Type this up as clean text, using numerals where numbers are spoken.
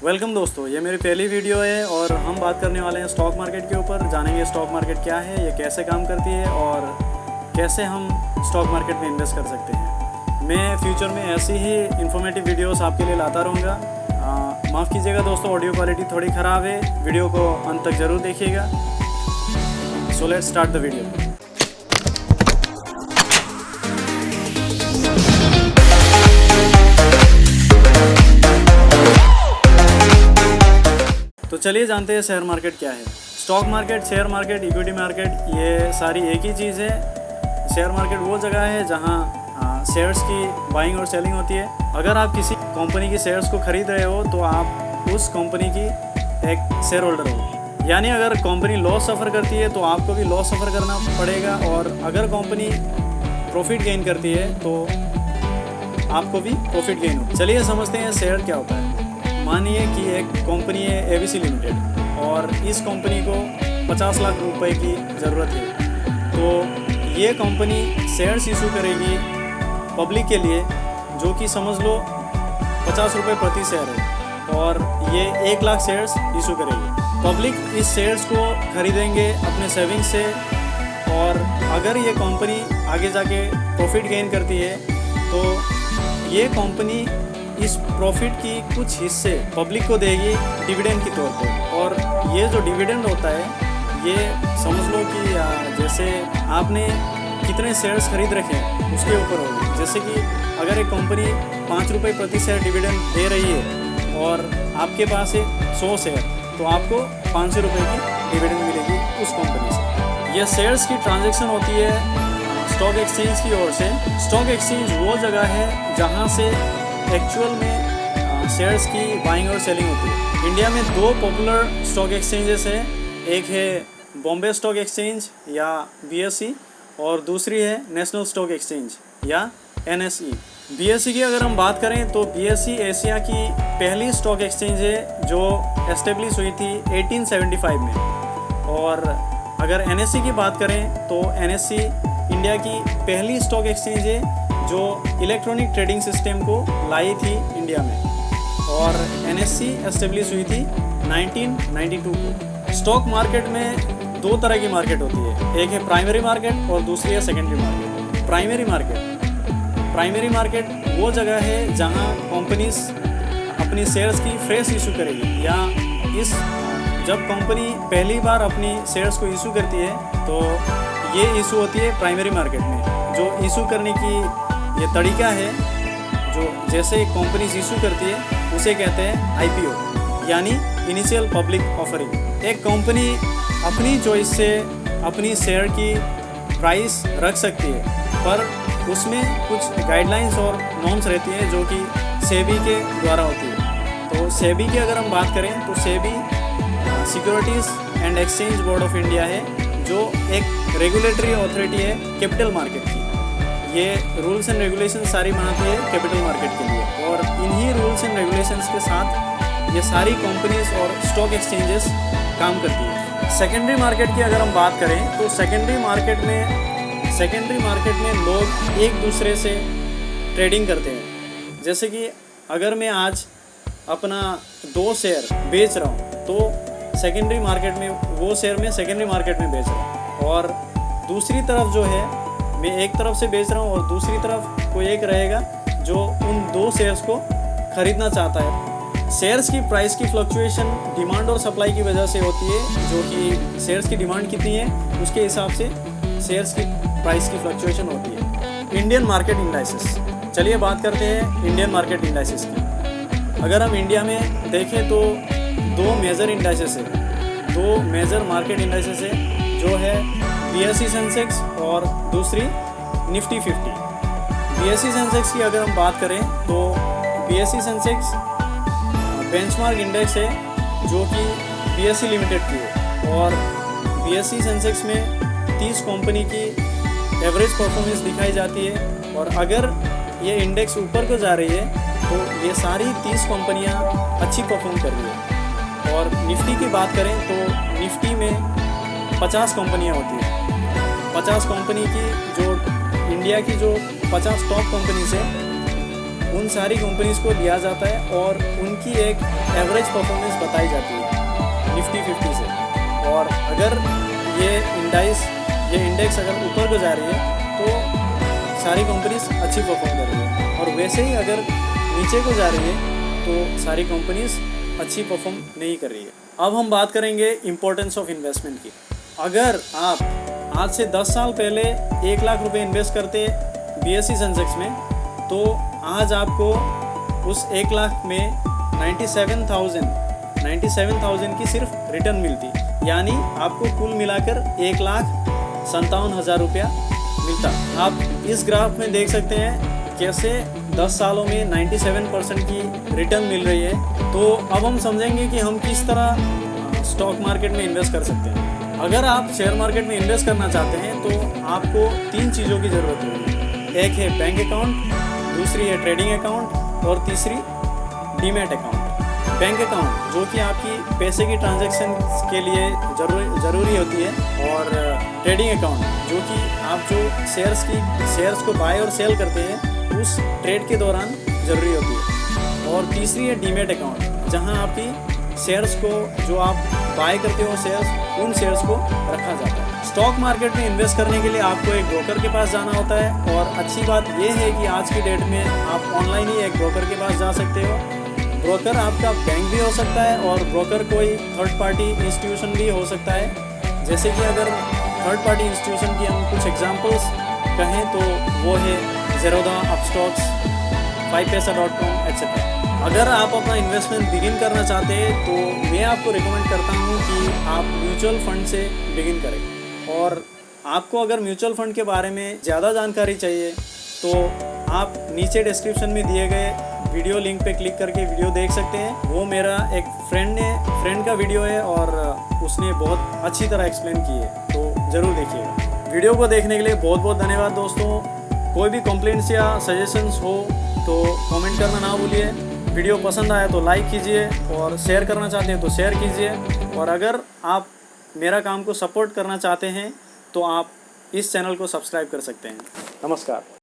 Welcome दोस्तों, ये मेरी पहली वीडियो है और हम बात करने वाले हैं स्टॉक मार्केट के ऊपर। जानेंगे स्टॉक मार्केट क्या है, ये कैसे काम करती है और कैसे हम स्टॉक मार्केट में इन्वेस्ट कर सकते हैं। मैं फ्यूचर में ऐसी ही इन्फॉर्मेटिव वीडियोस आपके लिए लाता रहूँगा। माफ़ कीजिएगा दोस्तों, ऑडियो क्वालिटी थोड़ी ख़राब है। वीडियो को अंत तक ज़रूर देखिएगा। So let's start the video. तो चलिए जानते हैं शेयर मार्केट क्या है। Stock market, share market, equity market, ये सारी एक ही चीज़ है। शेयर मार्केट वो जगह है जहाँ शेयर्स की बाइंग और सेलिंग होती है। अगर आप किसी कंपनी की शेयर्स को ख़रीद रहे हो तो आप उस कंपनी की एक शेयर होल्डर हो। यानी अगर कंपनी लॉस सफ़र करती है तो आपको भी लॉस सफ़र करना पड़ेगा, और अगर कंपनी प्रॉफिट गेन करती है तो आपको भी प्रॉफिट गेन हो। चलिए समझते हैं शेयर क्या होता है। मानिए कि एक कंपनी है ABC लिमिटेड और इस कंपनी को 50 लाख रुपए की ज़रूरत है। तो ये कंपनी शेयर्स इशू करेगी पब्लिक के लिए, जो कि समझ लो 50 रुपये प्रति शेयर है, और ये 1 लाख शेयर्स इशू करेगी। पब्लिक इस शेयर्स को खरीदेंगे अपने सेविंग्स से, और अगर ये कंपनी आगे जाके प्रॉफिट गेन करती है तो ये कंपनी इस प्रॉफिट की कुछ हिस्से पब्लिक को देगी डिविडेंड के तौर पर। और ये जो डिविडेंड होता है, ये समझ लो कि जैसे आपने कितने शेयर्स खरीद रखे हैं उसके ऊपर होगी। जैसे कि अगर एक कंपनी 5 रुपये प्रति शेयर डिविडेंड दे रही है और आपके पास है 100 शेयर, तो आपको 500 रुपये की डिविडेंड मिलेगी उस कंपनी से। यह शेयर्स की ट्रांजैक्शन होती है स्टॉक एक्सचेंज की ओर से। स्टॉक एक्सचेंज वो जगह है जहाँ से एक्चुअल में शेयर्स की बाइंग और सेलिंग होती है। इंडिया में 2 पॉपुलर स्टॉक एक्सचेंजेस है। एक है बॉम्बे स्टॉक एक्सचेंज या BSE, और दूसरी है नेशनल स्टॉक एक्सचेंज या NSE। BSE की अगर हम बात करें तो BSE एशिया की पहली स्टॉक एक्सचेंज है जो एस्टेब्लिश हुई थी 1875 में। और अगर NSE की बात करें तो NSE इंडिया की पहली स्टॉक एक्सचेंज है जो इलेक्ट्रॉनिक ट्रेडिंग सिस्टम को लाई थी इंडिया में, और NSE एस्टेब्लिश हुई थी 1992 को। स्टॉक मार्केट में 2 तरह की मार्केट होती है, एक है प्राइमरी मार्केट और दूसरी है सेकेंडरी मार्केट। प्राइमरी मार्केट वो जगह है जहां कंपनीज अपनी शेयर्स की फ्रेश इशू करेगी, या जब कंपनी पहली बार अपनी शेयर्स को इशू करती है तो ये इशू होती है प्राइमरी मार्केट में। जो इशू करने की ये तरीका है, जो जैसे कंपनीज इशू करती है उसे कहते हैं IPO, यानी इनिशियल पब्लिक ऑफरिंग। एक कंपनी अपनी चॉइस से अपनी शेयर की प्राइस रख सकती है, पर उसमें कुछ गाइडलाइंस और नॉर्म्स रहती हैं जो कि सेबी के द्वारा होती है। तो सेबी की अगर हम बात करें तो SEBI securities and exchange board of India है, जो एक रेगुलेटरी अथॉरिटी है कैपिटल मार्केट की। ये रूल्स एंड रेगुलेशन सारी बनाती है कैपिटल मार्केट के लिए, और इन्हीं रूल्स एंड रेगुलेशंस के साथ ये सारी कंपनीज और स्टॉक एक्सचेंजेस काम करती है। सेकेंडरी मार्केट की अगर हम बात करें तो सेकेंडरी मार्केट में लोग एक दूसरे से ट्रेडिंग करते हैं। जैसे कि अगर मैं आज अपना 2 शेयर बेच रहा हूँ तो सेकेंडरी मार्केट में वो शेयर मैं सेकेंडरी मार्केट में बेच रहा हूँ, और दूसरी तरफ जो है मैं एक तरफ से बेच रहा हूँ और दूसरी तरफ कोई एक रहेगा जो उन 2 शेयर्स को ख़रीदना चाहता है। शेयर्स की प्राइस की फ्लक्चुएशन डिमांड और सप्लाई की वजह से होती है, जो कि शेयर्स की डिमांड कितनी है उसके हिसाब से शेयर्स की प्राइस की फ्लक्चुएशन होती है। इंडियन मार्केट इंडाइसेस, चलिए बात करते हैं इंडियन मार्केट इंडाइसेस की। अगर हम इंडिया में देखें तो 2 मेजर इंडाइसेस है, 2 मेजर मार्केट इंडाइसेस है, जो है BSE सेंसेक्स और दूसरी निफ्टी 50। BSE सेंसेक्स की अगर हम बात करें तो BSE सेंसेक्स बेंचमार्क इंडेक्स है जो कि BSE लिमिटेड की है, और BSE सेंसेक्स में 30 कंपनी की एवरेज परफॉर्मेंस दिखाई जाती है। और अगर ये इंडेक्स ऊपर को जा रही है तो ये सारी 30 कंपनियां अच्छी परफॉर्म कर रही है। और निफ्टी की बात करें तो निफ्टी में 50 कंपनियां होती हैं। 50 कंपनी की जो इंडिया की जो 50 टॉप कंपनीज है उन सारी कंपनीज़ को लिया जाता है और उनकी एक एवरेज परफॉर्मेंस बताई जाती है निफ्टी 50 से। और अगर ये इंडेक्स अगर ऊपर को जा रही है तो सारी कंपनीज अच्छी परफॉर्म कर रही है, और वैसे ही अगर नीचे को जा रही है तो सारी कंपनीज अच्छी परफॉर्म नहीं कर रही है। अब हम बात करेंगे इम्पोर्टेंस ऑफ इन्वेस्टमेंट की। अगर आप आज से 10 साल पहले 1 लाख रुपए इन्वेस्ट करते BSE सेंसेक्स में, तो आज आपको उस 1 लाख में 97,000 की सिर्फ रिटर्न मिलती, यानी आपको कुल मिलाकर 1,57,000 रुपया मिलता। आप इस ग्राफ में देख सकते हैं कैसे 10 सालों में 97% की रिटर्न मिल रही है। तो अब हम समझेंगे कि हम किस तरह स्टॉक मार्केट में इन्वेस्ट कर सकते हैं। अगर आप शेयर मार्केट में इन्वेस्ट करना चाहते हैं तो आपको 3 चीज़ों की ज़रूरत होगी। एक है बैंक अकाउंट, दूसरी है ट्रेडिंग अकाउंट और तीसरी डीमैट अकाउंट। बैंक अकाउंट जो कि आपकी पैसे की ट्रांजैक्शन के लिए ज़रूरी होती है, और ट्रेडिंग अकाउंट जो कि आप जो शेयर्स को बाय और सेल करते हैं उस ट्रेड के दौरान ज़रूरी होती है। और तीसरी है डीमैट अकाउंट, जहां आपकी शेयर्स को जो आप बाय करते हो उन शेयर्स को रखा जाता है। स्टॉक मार्केट में इन्वेस्ट करने के लिए आपको एक ब्रोकर के पास जाना होता है, और अच्छी बात यह है कि आज की डेट में आप ऑनलाइन ही एक ब्रोकर के पास जा सकते हो। ब्रोकर आपका बैंक भी हो सकता है और ब्रोकर कोई थर्ड पार्टी इंस्टीट्यूशन भी हो सकता है। जैसे कि अगर थर्ड पार्टी इंस्टीट्यूशन की हम कुछ एग्जांपल्स कहें तो वो है ज़ेरोधा, अपस्टॉक्स, 5paisa.com etc। अगर आप अपना इन्वेस्टमेंट बिगिन करना चाहते हैं तो मैं आपको रिकमेंड करता हूँ कि आप म्यूचुअल फंड से बिगिन करें। और आपको अगर म्यूचुअल फंड के बारे में ज़्यादा जानकारी चाहिए तो आप नीचे डिस्क्रिप्शन में दिए गए वीडियो लिंक पे क्लिक करके वीडियो देख सकते हैं। वो मेरा एक फ्रेंड का वीडियो है और उसने बहुत अच्छी तरह एक्सप्लेन की है, तो ज़रूर देखिएगा। वीडियो को देखने के लिए बहुत बहुत धन्यवाद दोस्तों। कोई भी कंप्लेंट्स या सजेशंस हो तो कमेंट करना ना भूलिए। वीडियो पसंद आया तो लाइक कीजिए, और शेयर करना चाहते हैं तो शेयर कीजिए। और अगर आप मेरा काम को सपोर्ट करना चाहते हैं तो आप इस चैनल को सब्सक्राइब कर सकते हैं। नमस्कार।